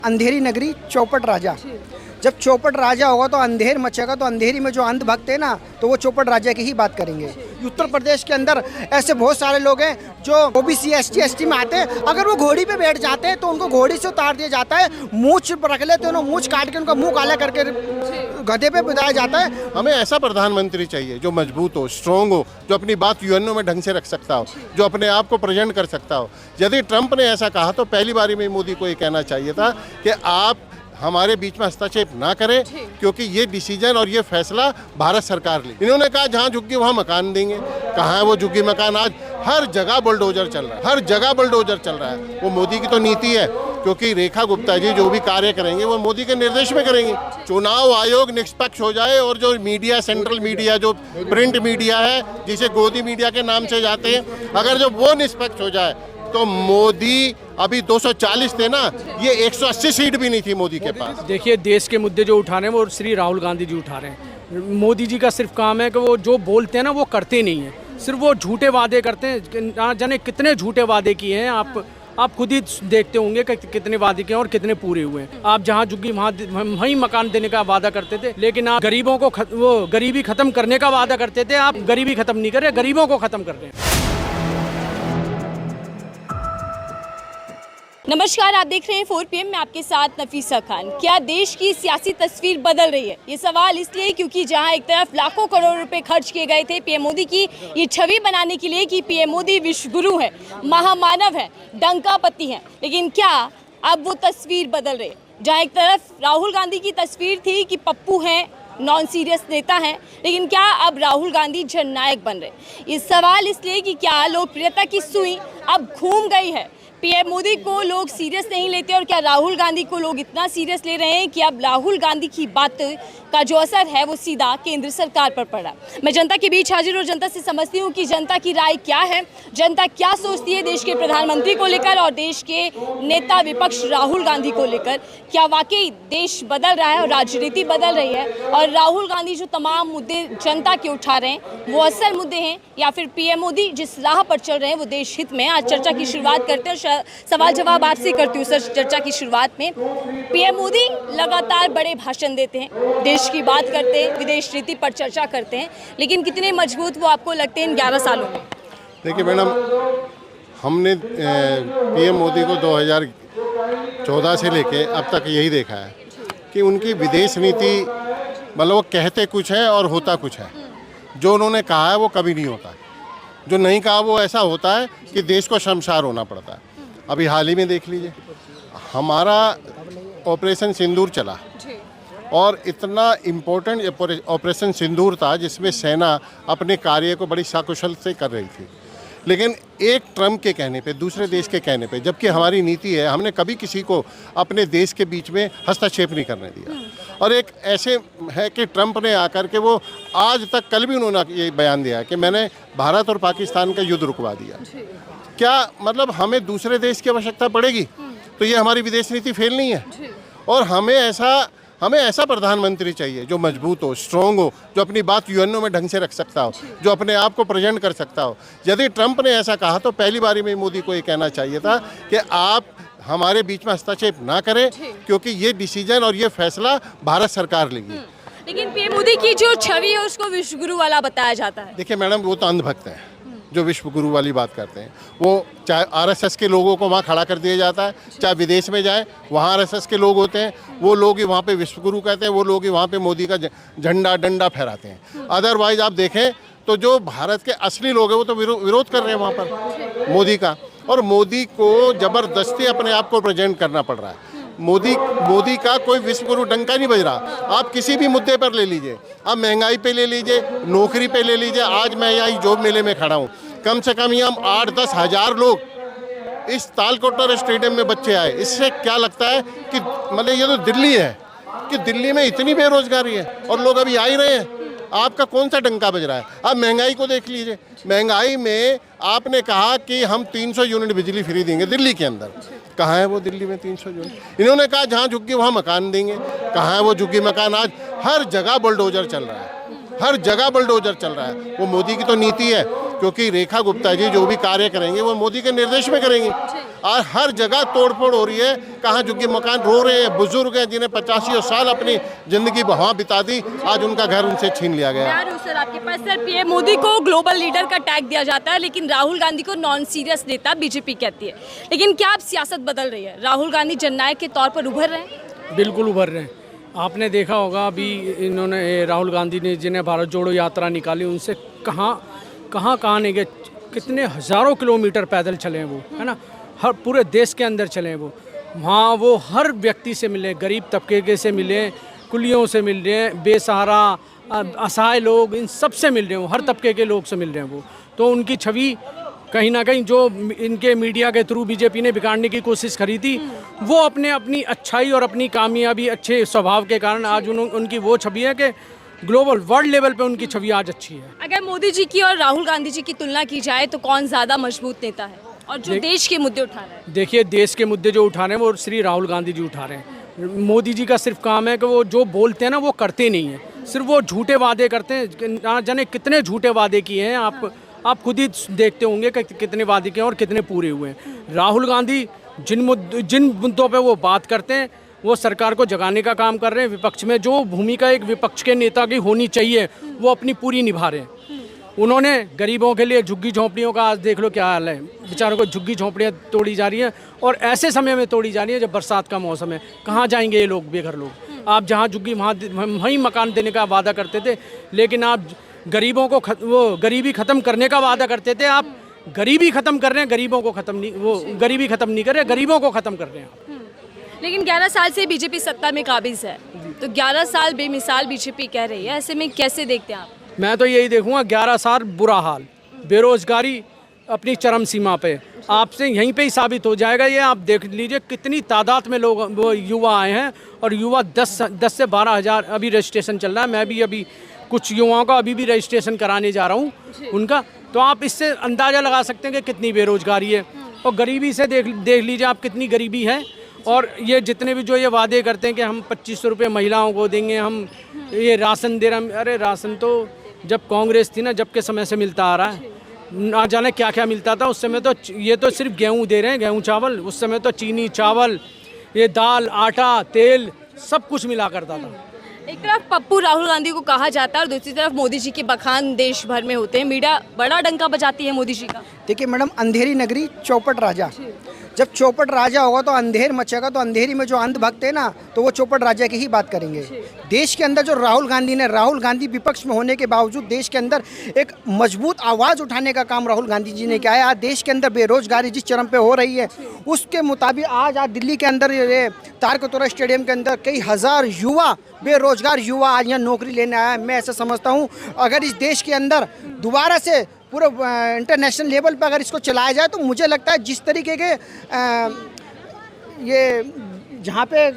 अंधेरी नगरी चौपट राजा। जब चौपट राजा होगा तो अंधेर मचेगा, तो अंधेरी में जो अंधभक्त है ना, तो वो चौपट राजा की ही बात करेंगे। उत्तर प्रदेश के अंदर ऐसे बहुत सारे लोग हैं जो ओबीसी एसटी एसटी में आते हैं, अगर वो घोड़ी पे बैठ जाते हैं तो उनको घोड़ी से उतार दिया जाता है, मूंछ रख लेते हैं, मूंछ काट के उनका मुंह काला करके गधे पे बिठाया जाता है। हमें ऐसा प्रधानमंत्री चाहिए जो मजबूत हो, स्ट्रॉन्ग हो, जो अपनी बात यूएनओ में ढंग से रख सकता हो, जो अपने आप को प्रेजेंट कर सकता हो। यदि ट्रंप ने ऐसा कहा तो पहली बारी में मोदी को ये कहना चाहिए था कि आप हमारे बीच में हस्तक्षेप ना करें, क्योंकि ये डिसीजन और ये फैसला भारत सरकार ली। इन्होंने कहा जहाँ झुग्गी वहाँ मकान देंगे। कहाँ है वो झुग्गी मकान? आज हर जगह बुलडोजर चल रहा है, हर जगह बुलडोजर चल रहा है। वो मोदी की तो नीति है, क्योंकि रेखा गुप्ता जी जो भी कार्य करेंगे वो मोदी के निर्देश में करेंगे। चुनाव आयोग निष्पक्ष हो जाए और जो मीडिया, सेंट्रल मीडिया, जो प्रिंट मीडिया है, जिसे गोदी मीडिया के नाम से जाते हैं, अगर जो वो निष्पक्ष हो जाए तो मोदी अभी 240 थे ना, ये 180 सीट भी नहीं थी मोदी के पास। देखिए, देश के मुद्दे जो उठा रहे हैं वो श्री राहुल गांधी जी उठा रहे हैं। मोदी जी का सिर्फ काम है कि वो जो बोलते हैं ना वो करते नहीं हैं, सिर्फ वो झूठे वादे करते हैं। ना जाने कितने झूठे वादे किए हैं, आप खुद ही देखते होंगे कि कितने वादे किए और कितने पूरे हुए हैं। आप जहाँ झुग्गी वहीं मकान देने का वादा करते थे, लेकिन आप गरीबों को वो गरीबी खत्म करने का वादा करते थे। आप गरीबी खत्म नहीं कर रहे, गरीबों को खत्म कर रहे हैं। नमस्कार, आप देख रहे हैं 4 PM में आपके साथ नफीसा खान। क्या देश की सियासी तस्वीर बदल रही है? ये सवाल इसलिए क्योंकि जहां एक तरफ लाखों करोड़ रुपए खर्च किए गए थे पीएम मोदी की ये छवि बनाने के लिए कि पीएम मोदी विश्वगुरु है, महामानव है, डंकापति है, लेकिन क्या अब वो तस्वीर बदल रही है? जहाँ एक तरफ राहुल गांधी की तस्वीर थी कि पप्पू हैं, नॉन सीरियस नेता हैं, लेकिन क्या अब राहुल गांधी जननायक बन रहे? ये सवाल इसलिए कि क्या लोकप्रियता की सुई अब घूम गई है? पीएम मोदी को लोग सीरियस नहीं लेते और क्या राहुल गांधी को लोग इतना सीरियस ले रहे हैं कि अब राहुल गांधी की बात का जो असर है वो सीधा केंद्र सरकार पर पड़ा। मैं जनता के बीच हाजिर और जनता से समझती हूँ कि जनता की राय क्या है, जनता क्या सोचती है देश के प्रधानमंत्री को लेकर और देश के नेता विपक्ष राहुल गांधी को लेकर। क्या वाकई देश बदल रहा है और राजनीति बदल रही है और राहुल गांधी जो तमाम मुद्दे जनता के उठा रहे हैं वो असल मुद्दे हैं, या फिर पीएम मोदी जिस राह पर चल रहे हैं वो देश हित में? आज चर्चा की शुरुआत करते हैं, सवाल जवाब आपसे करती हूँ सर। चर्चा की शुरुआत में पीएम मोदी लगातार बड़े भाषण देते हैं, देश की बात करते हैं, विदेश नीति पर चर्चा करते हैं, लेकिन कितने मजबूत वो आपको लगते हैं इन 11 सालों में? देखिए मैडम, हमने पीएम मोदी को 2014 से लेके अब तक यही देखा है कि उनकी विदेश नीति, मतलब वो कहते कुछ है और होता कुछ है। जो उन्होंने कहा है वो कभी नहीं होता, जो नहीं कहा वो ऐसा होता है कि देश को शर्मसार होना पड़ता है। अभी हाल ही में देख लीजिए, हमारा ऑपरेशन सिंदूर चला और इतना इम्पोर्टेंट ऑपरेशन सिंदूर था जिसमें सेना अपने कार्य को बड़ी सकुशल से कर रही थी, लेकिन एक ट्रम्प के कहने पे, दूसरे देश के कहने पे, जबकि हमारी नीति है, हमने कभी किसी को अपने देश के बीच में हस्तक्षेप नहीं करने दिया। और एक ऐसे है कि ट्रम्प ने आकर के वो आज तक, कल भी उन्होंने ये बयान दिया कि मैंने भारत और पाकिस्तान का युद्ध रुकवा दिया। क्या मतलब हमें दूसरे देश की आवश्यकता पड़ेगी? तो ये हमारी विदेश नीति फेल नहीं है। और हमें ऐसा प्रधानमंत्री चाहिए जो मजबूत हो, स्ट्रॉन्ग हो, जो अपनी बात यूएनओ में ढंग से रख सकता हो, जो अपने आप को प्रेजेंट कर सकता हो। यदि ट्रंप ने ऐसा कहा तो पहली बारी में मोदी को ये कहना चाहिए था कि आप हमारे बीच में हस्तक्षेप ना करें, क्योंकि ये डिसीजन और ये फैसला भारत सरकार लेगी। लेकिन पीएम मोदी की जो छवि है उसको विश्वगुरु वाला बताया जाता है। देखिए मैडम, वो तो अंधभक्त हैं जो विश्व गुरु वाली बात करते हैं। वो चाहे आरएसएस के लोगों को वहाँ खड़ा कर दिया जाता है, चाहे विदेश में जाए वहाँ आरएसएस के लोग होते हैं, वो लोग ही वहाँ पे विश्व गुरु कहते हैं, वो लोग ही वहाँ पे मोदी का झंडा डंडा फहराते हैं। अदरवाइज आप देखें तो जो भारत के असली लोग हैं वो तो विरोध कर रहे हैं वहाँ पर मोदी का, और मोदी को ज़बरदस्ती अपने आप को प्रेजेंट करना पड़ रहा है। मोदी का कोई विश्वगुरु डंका नहीं बज रहा। आप किसी भी मुद्दे पर ले लीजिए, आप महंगाई पे ले लीजिए, नौकरी पे ले लीजिए। आज मैं यहाँ जॉब मेले में खड़ा हूँ, कम से कम यहाँ 8-10 हज़ार लोग इस तालकोटर स्टेडियम में बच्चे आए। इससे क्या लगता है कि मतलब ये तो दिल्ली है, कि दिल्ली में इतनी बेरोजगारी है और लोग अभी आ ही रहे हैं। आपका कौन सा डंका बज रहा है? आप महंगाई को देख लीजिए। महंगाई में आपने कहा कि हम 300 यूनिट बिजली फ्री देंगे दिल्ली के अंदर। कहाँ है वो दिल्ली में 300 यूनिट? इन्होंने कहा जहाँ झुग्गी वहाँ मकान देंगे। कहाँ है वो झुग्गी मकान? आज हर जगह बुलडोजर चल रहा है, हर जगह बुलडोजर चल रहा है। वो मोदी की तो नीति है, क्योंकि रेखा गुप्ता जी जो भी कार्य करेंगे वो मोदी के निर्देश में करेंगे। और हर जगह तोड़फोड़ हो रही है। कहाँ झुग्गी मकान रो रहे हैं, बुजुर्ग हैं जिन्हें 85 साल अपनी ज़िंदगी वहाँ बिता दी, आज उनका घर उनसे छीन लिया गया। मैं सर आपके पास सर पीएम मोदी को ग्लोबल लीडर का टैग दिया जाता है, लेकिन राहुल गांधी को नॉन सीरियस नेता बीजेपी कहती है। लेकिन क्या अब सियासत बदल रही है? राहुल गांधी जननायक के तौर पर उभर रहे हैं? बिल्कुल उभर रहे हैं। आपने देखा होगा अभी इन्होंने राहुल गांधी ने जिन्हें भारत जोड़ो यात्रा निकाली, उनसे कहाँ नहीं गए, कितने हज़ारों किलोमीटर पैदल चले हैं वो, है ना, हर पूरे देश के अंदर चले हैं वो। वहाँ वो हर व्यक्ति से मिले, गरीब तबके के से मिले, कुलियों से मिल रहे हैं, बेसहारा असहाय लोग, इन सब से मिल रहे हैं, हर तबके के लोग से मिल रहे हैं वो। तो उनकी छवि कहीं ना कहीं जो इनके मीडिया के थ्रू बीजेपी ने बिगाड़ने की कोशिश करी थी, वो अपनी अच्छाई और अपनी कामयाबी, अच्छे स्वभाव के कारण आज उनकी वो छवि है कि ग्लोबल वर्ल्ड लेवल पे उनकी छवि आज अच्छी है। अगर मोदी जी की और राहुल गांधी जी की तुलना की जाए तो कौन ज़्यादा मजबूत नेता है और जो देश के मुद्दे उठा रहे हैं? देखिए, देश के मुद्दे जो उठा रहे हैं वो श्री राहुल गांधी जी उठा रहे हैं। मोदी जी का सिर्फ काम है कि वो जो बोलते हैं ना वो करते नहीं हैं, सिर्फ वो झूठे वादे करते हैं। ना जाने कितने झूठे वादे किए हैं, आप खुद ही देखते होंगे कि कितने वादे किए और कितने पूरे हुए हैं। राहुल गांधी जिन मुद्दों पे वो बात करते हैं वो सरकार को जगाने का काम कर रहे हैं। विपक्ष में जो भूमिका एक विपक्ष के नेता की होनी चाहिए वो अपनी पूरी निभा रहे हैं। उन्होंने गरीबों के लिए झुग्गी झोंपड़ियों का आज देख लो क्या हाल है, बेचारों को झुग्गी झोंपड़ियाँ तोड़ी जा रही हैं और ऐसे समय में तोड़ी जा रही है जब बरसात का मौसम है। कहाँ जाएंगे ये लोग, बेघर लोग? आप जहाँ झुग्गी वहीं मकान देने का वादा करते थे, लेकिन आप गरीबों को वो गरीबी ख़त्म करने का वादा करते थे, आप गरीबी ख़त्म कर रहे हैं, गरीबों को ख़त्म नहीं, वो गरीबी ख़त्म नहीं कर रहे, गरीबों को ख़त्म कर रहे हैं आप। लेकिन 11 साल से बीजेपी सत्ता में काबिज है, तो 11 साल बेमिसाल बीजेपी कह रही है, ऐसे में कैसे देखते हैं आप? मैं तो यही देखूंगा, 11 साल बुरा हाल, बेरोजगारी अपनी चरम सीमा पे, आपसे यहीं पे ही साबित हो जाएगा। ये आप देख लीजिए कितनी तादाद में लोग वो युवा आए हैं और युवा 10 से 12 हज़ार अभी रजिस्ट्रेशन चल रहा है। मैं भी अभी कुछ युवाओं का अभी भी रजिस्ट्रेशन कराने जा रहा हूँ उनका, तो आप इससे अंदाज़ा लगा सकते हैं कि कितनी बेरोजगारी है। और गरीबी से देख लीजिए आप कितनी गरीबी है। और ये जितने भी जो ये वादे करते हैं कि हम 2500 रुपये महिलाओं को देंगे, हम ये राशन दे रहे हैं, अरे राशन तो जब कांग्रेस थी ना, जब के समय से मिलता आ रहा है, ना जाने क्या क्या मिलता था उस समय। तो ये तो सिर्फ गेहूँ दे रहे हैं, गेहूँ चावल, उस समय तो चीनी चावल, ये दाल आटा तेल सब कुछ मिला करता था। एक तरफ पप्पू राहुल गांधी को कहा जाता है और दूसरी तरफ मोदी जी के बखान देश भर में होते हैं, मीडिया बड़ा डंका बजाती है मोदी जी का। देखिए मैडम, अंधेरी नगरी चौपट राजा, जब चौपट राजा होगा तो अंधेर मचेगा, तो अंधेरी में जो अंधभक्त है ना, तो वो चौपट राजा की ही बात करेंगे। देश के अंदर जो राहुल गांधी विपक्ष में होने के बावजूद देश के अंदर एक मजबूत आवाज़ उठाने का काम राहुल गांधी जी ने किया है। आज देश के अंदर बेरोजगारी जिस चरम पे हो रही है, उसके मुताबिक आज दिल्ली के अंदर ये तारकतोरा स्टेडियम के अंदर कई हज़ार युवा, बेरोजगार युवा आज यहाँ नौकरी लेने आया। मैं ऐसा समझता हूँ अगर इस देश के अंदर दोबारा से पूरा इंटरनेशनल लेवल पर अगर इसको चलाया जाए, तो मुझे लगता है जिस तरीके के ये जहाँ पे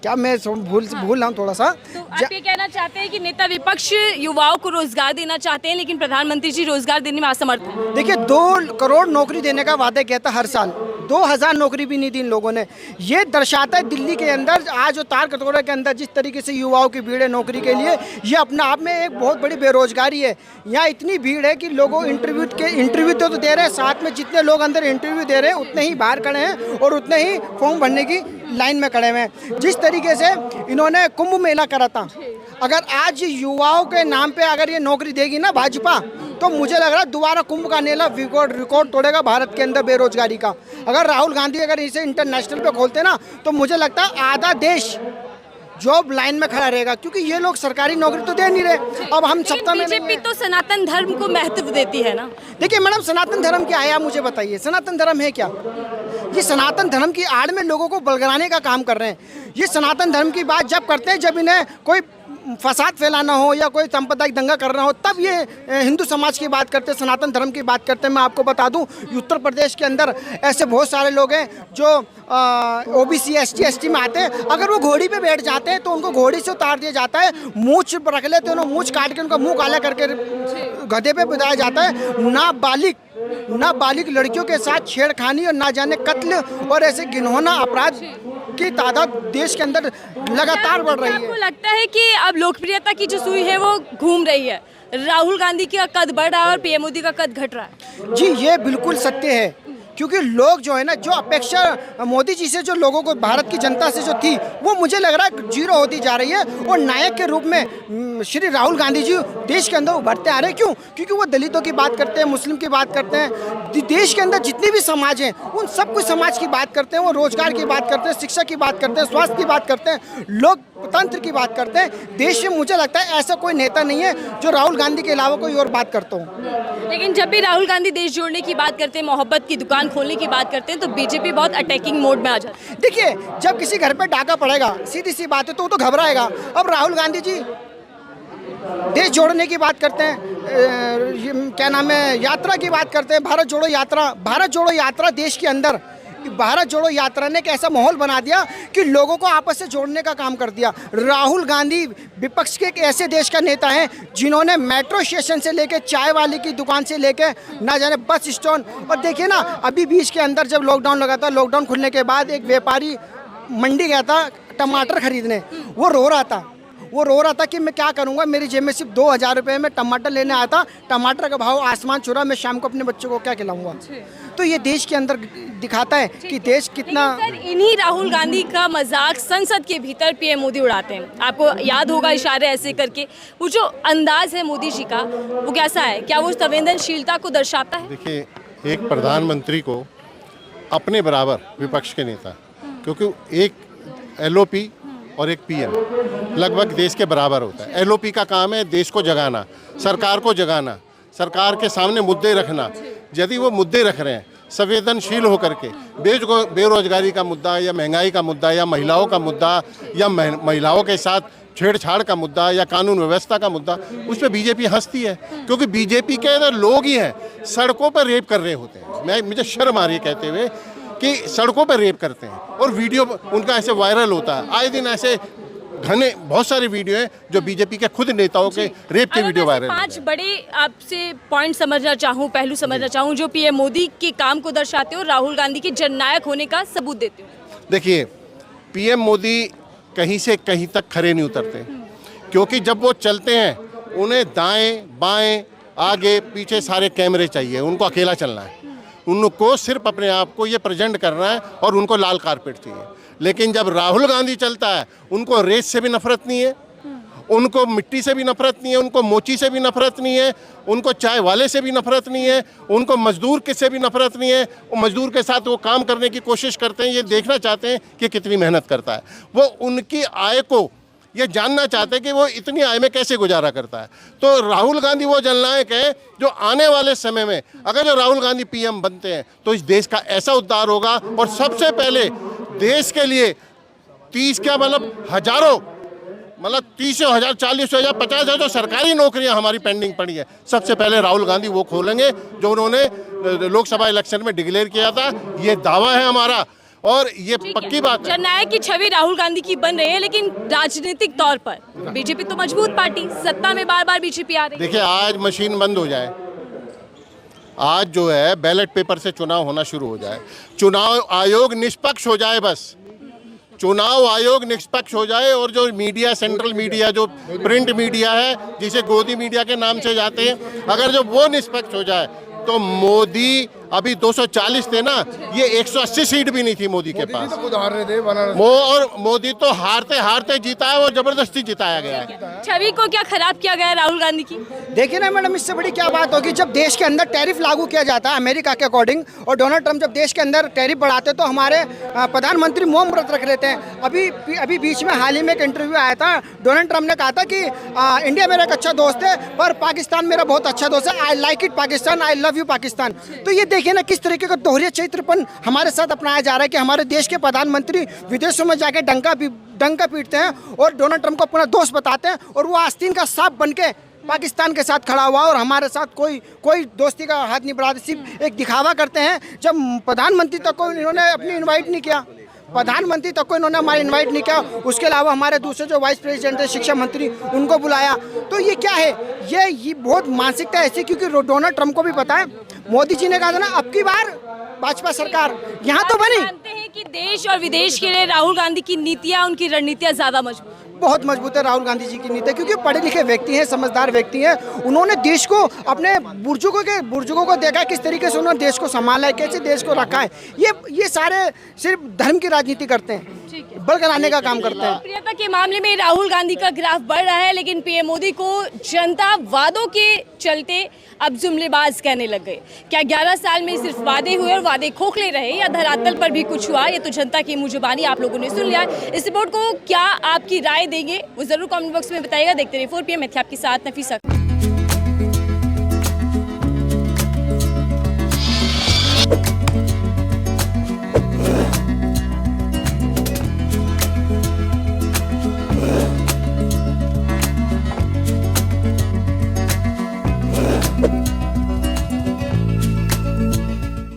क्या मैं भूल रहा हूँ थोड़ा सा। तो आप ये कहना चाहते हैं कि नेता विपक्ष युवाओं को रोजगार देना चाहते हैं, लेकिन प्रधानमंत्री जी रोजगार देने में असमर्थ हैं? देखिए, 2 करोड़ नौकरी देने का वादा किया था हर साल, 2000 नौकरी भी नहीं दी इन लोगों ने। ये दर्शाता है दिल्ली के अंदर आज जो तारकतोरा के अंदर जिस तरीके से युवाओं की भीड़ है नौकरी के लिए, ये अपने आप में एक बहुत बड़ी बेरोजगारी है। यहाँ इतनी भीड़ है कि लोगों इंटरव्यू तो दे रहे हैं, साथ में जितने लोग अंदर इंटरव्यू दे रहे हैं उतने ही बाहर खड़े हैं और उतने ही फॉर्म भरने की लाइन में खड़े हुए हैं। जिस तरीके से इन्होंने कुंभ मेला करा था, अगर आज युवाओं के नाम पे अगर ये नौकरी देगी ना भाजपा, तो मुझे लग रहा है दोबारा कुंभ का मेला रिकॉर्ड तोड़ेगा भारत के अंदर बेरोजगारी का। अगर राहुल गांधी अगर इसे इंटरनेशनल पे खोलते ना, तो मुझे लगता है आधा देश जॉब लाइन में खड़ा रहेगा, क्योंकि ये लोग सरकारी नौकरी तो दे नहीं रहे। अब हम सत्ता में बीजेपी तो सनातन धर्म को महत्व देती है ना। देखिए मैडम, सनातन धर्म क्या है आप मुझे बताइए, सनातन धर्म है क्या? ये सनातन धर्म की आड़ में लोगों को बलगराने का काम कर रहे हैं। ये सनातन धर्म की बात जब करते हैं, जब इन्हें कोई फसाद फैलाना हो या कोई सांप्रदायिक दंगा करना हो, तब ये हिंदू समाज की बात करते हैं, सनातन धर्म की बात करते हैं। मैं आपको बता दूं, उत्तर प्रदेश के अंदर ऐसे बहुत सारे लोग हैं जो ओबीसी ST में आते हैं। अगर वो घोड़ी पे बैठ जाते हैं तो उनको घोड़ी से उतार दिया जाता है, मूंछ रख लेते हैं, मूंछ काट के उनका मुंह काला करके गधे पे बिठाया जाता है। नाबालिग लड़कियों के साथ छेड़खानी और ना जाने कत्ल और ऐसे घिनौना अपराध की तादाद देश के अंदर लगातार बढ़ रही है। आपको लगता है कि अब लोकप्रियता की जो सुई है वो घूम रही है, राहुल गांधी का कद बढ़ रहा है और पीएम मोदी का कद घट रहा है? जी, ये बिल्कुल सत्य है। क्योंकि लोग जो है ना, जो अपेक्षा मोदी जी से जो लोगों को, भारत की जनता से जो थी, वो मुझे लग रहा है जीरो होती जा रही है। और नायक के रूप में श्री राहुल गांधी जी देश के अंदर उभरते आ रहे हैं। क्यों? क्योंकि वो दलितों की बात करते हैं, मुस्लिम की बात करते हैं, देश के अंदर जितने भी समाज हैं उन सब कुछ समाज की बात करते हैं। वो रोजगार की बात करते हैं, शिक्षा की बात करते हैं, स्वास्थ्य की बात करते हैं, लोकतंत्र की बात करते हैं। देश में मुझे लगता है ऐसा कोई नेता नहीं है जो राहुल गांधी के अलावा कोई और बात करता हूँ। लेकिन जब भी राहुल गांधी देश जोड़ने की बात करते हैं, मोहब्बत की दुकान खोलने की बात करते हैं, तो बीजेपी बहुत अटैकिंग मोड में आ जाती है। देखिए, जब किसी घर पे डाका पड़ेगा, सीधी सी बात है, तो वो तो घबराएगा। अब राहुल गांधी जी देश जोड़ने की बात करते हैं, क्या नाम है, यात्रा की बात करते हैं, भारत जोड़ो यात्रा। भारत जोड़ो यात्रा देश के अंदर, भारत जोड़ो यात्रा ने एक ऐसा माहौल बना दिया कि लोगों को आपस से जोड़ने का काम कर दिया। राहुल गांधी विपक्ष के एक ऐसे देश का नेता हैं जिन्होंने मेट्रो स्टेशन से लेके चाय वाले की दुकान से लेके ना जाने बस स्टैंड, और देखिए ना, अभी बीच के अंदर जब लॉकडाउन लगा था, लॉकडाउन खुलने के बाद एक व्यापारी मंडी गया था टमाटर खरीदने, वो रो रहा था कि मैं क्या करूंगा, मेरी जेब में सिर्फ 2000 रुपये में टमाटर लेने आया था, टमाटर का भाव आसमान छू रहा, मैं शाम को अपने बच्चों को क्या खिलाऊंगा। तो ये देश के अंदर दिखाता है कि देश कितना। सर, इन्हीं राहुल गांधी का मजाक संसद के भीतर पीएम मोदी उड़ाते हैं। आपको याद होगा, इशारे ऐसे करके, वो जो अंदाज है मोदी जी का, वो कैसा है? क्या वो संवेदनशीलता को दर्शाता है? देखिए, एक प्रधानमंत्री को अपने बराबर विपक्ष के नेता, क्योंकि एक एलओपी और एक पीएम लगभग देश के बराबर होता है। एलओपी का काम है देश को जगाना, सरकार को जगाना, सरकार के सामने मुद्दे रखना। यदि वो मुद्दे रख रहे हैं संवेदनशील होकर के, बेरोजगारी का मुद्दा या महंगाई का मुद्दा या महिलाओं का मुद्दा या महिलाओं के साथ छेड़छाड़ का मुद्दा या कानून व्यवस्था का मुद्दा, उस पर बीजेपी हंसती है। क्योंकि बीजेपी के अंदर लोग ही हैं सड़कों पर रेप कर रहे होते हैं। मुझे शर्म आ रही है कहते हुए कि सड़कों पर रेप करते हैं, और वीडियो उनका ऐसे वायरल होता है। आए दिन ऐसे घने बहुत सारे वीडियो हैं जो बीजेपी के खुद नेताओं के रेप के वीडियो वायरल। 5 बड़े आपसे पॉइंट समझना चाहूँ, पहलू समझना चाहूँ, जो पीएम मोदी के काम को दर्शाते हो, राहुल गांधी के जननायक होने का सबूत देते हो। देखिए, पीएम मोदी कहीं से कहीं तक खड़े नहीं उतरते, क्योंकि जब वो चलते हैं उन्हें दाएं बाएं आगे पीछे सारे कैमरे चाहिए, उनको अकेला चलना है, उनको सिर्फ अपने आप को ये प्रेजेंट करना है और उनको लाल कारपेट चाहिए। लेकिन जब राहुल गांधी चलता है, उनको रेत से भी नफरत नहीं है, उनको मिट्टी से भी नफरत नहीं है, उनको मोची से भी नफरत नहीं है, उनको चाय वाले से भी नफरत नहीं है, उनको मजदूर से भी नफरत नहीं है। वो मजदूर के साथ वो काम करने की कोशिश करते हैं, ये देखना चाहते हैं कि कितनी मेहनत करता है। वो उनकी आय को ये जानना चाहते हैं कि वो इतनी आय में कैसे गुजारा करता है। तो राहुल गांधी वो जननायक है जो आने वाले समय में, अगर जो राहुल गांधी पीएम बनते हैं, तो इस देश का ऐसा उद्धार होगा। और सबसे पहले देश के लिए 30 क्या मतलब हजारों, मतलब 30,000, 40,000, 50,000 जो सरकारी नौकरियां हमारी पेंडिंग पड़ी है, सबसे पहले राहुल गांधी वो खोलेंगे जो उन्होंने लोकसभा इलेक्शन में डिक्लेयर किया था। ये दावा है हमारा, और ये पक्की बात है। जननायक की छवि राहुल गांधी की बन रही है, लेकिन राजनीतिक तौर पर बीजेपी तो मजबूत पार्टी, सत्ता में बार बार बीजेपी आ रही है। देखिए, आज मशीन बंद हो जाए, आज जो है बैलेट पेपर से चुनाव होना शुरू हो जाए, चुनाव आयोग निष्पक्ष हो जाए, बस चुनाव आयोग निष्पक्ष हो जाए, और जो मीडिया, सेंट्रल मीडिया, जो प्रिंट मीडिया है, जिसे गोदी मीडिया के नाम से जाते हैं, अगर जो वो निष्पक्ष हो जाए, तो मोदी अभी 240 थे ना, ये 180 सीट भी नहीं थी मोदी के पास। और मोदी तो हारते हारते जीता है, वो जबरदस्ती जिताया गया है। छवि को क्या खराब किया गया है राहुल गांधी की? देखिए ना मैडम, इससे बड़ी क्या बात होगी जब देश के अंदर टैरिफ लागू किया जाता है अमेरिका के अकॉर्डिंग, और डोनाल्ड ट्रंप जब देश के अंदर टैरिफ बढ़ाते तो हमारे प्रधानमंत्री मौन व्रत रख लेते हैं। अभी बीच में हाल ही में एक इंटरव्यू आया था, डोनाल्ड ट्रंप ने कहा था कि इंडिया मेरा एक अच्छा दोस्त है, पर पाकिस्तान मेरा बहुत अच्छा दोस्त है, I like it Pakistan, I love you Pakistan. तो ये देखिए ना किस तरीके का दोहरे चरित्रपन हमारे साथ अपनाया जा रहा है कि हमारे देश के प्रधानमंत्री विदेशों में जाके डंका पीटते हैं और डोनाल्ड ट्रंप को अपना दोस्त बताते हैं, और वो आस्तीन का सांप बन के पाकिस्तान के साथ खड़ा हुआ और हमारे साथ कोई दोस्ती का हाथ नहीं बढ़ाते, सिर्फ एक दिखावा करते हैं। जब प्रधानमंत्री तक को इन्होंने अपनी इन्वाइट नहीं किया, प्रधानमंत्री तक को इन्होंने हमारे इनवाइट नहीं किया, उसके अलावा हमारे दूसरे जो वाइस प्रेसिडेंट है शिक्षा मंत्री, उनको बुलाया। तो ये क्या है, ये बहुत मानसिकता ऐसी, क्योंकि डोनाल्ड ट्रंप को भी पता है, मोदी जी ने कहा था ना, अब की बार भाजपा सरकार यहाँ तो बनी, मानते हैं कि देश और विदेश के लिए राहुल गांधी की नीतियां, उनकी रणनीतियां ज्यादा मजबूत हैं। बहुत मजबूत है राहुल गांधी जी की नीति, क्योंकि पढ़े लिखे व्यक्ति हैं, समझदार व्यक्ति हैं। उन्होंने देश को, अपने बुजुर्गों को देखा किस तरीके से उन्होंने देश को संभाला है, कैसे देश को रखा है। ये सारे सिर्फ धर्म की राजनीति करते हैं, बल कराने का काम करते हैं। लोकप्रियता के मामले में राहुल गांधी का ग्राफ बढ़ रहा है, लेकिन पीएम मोदी को जनता वादों के चलते अब जुमलेबाज कहने लग गए। क्या 11 साल में सिर्फ वादे हुए और वादे खोखले रहे, या धरातल पर भी कुछ हुआ? ये तो जनता की मुंह जुबानी आप लोगों ने सुन लिया। इस रिपोर्ट को क्या आपकी राय देंगे वो जरूर कमेंट बॉक्स में बताइएगा। देखते रहिए 4 PM, मैं थी आपके साथ नफीसा।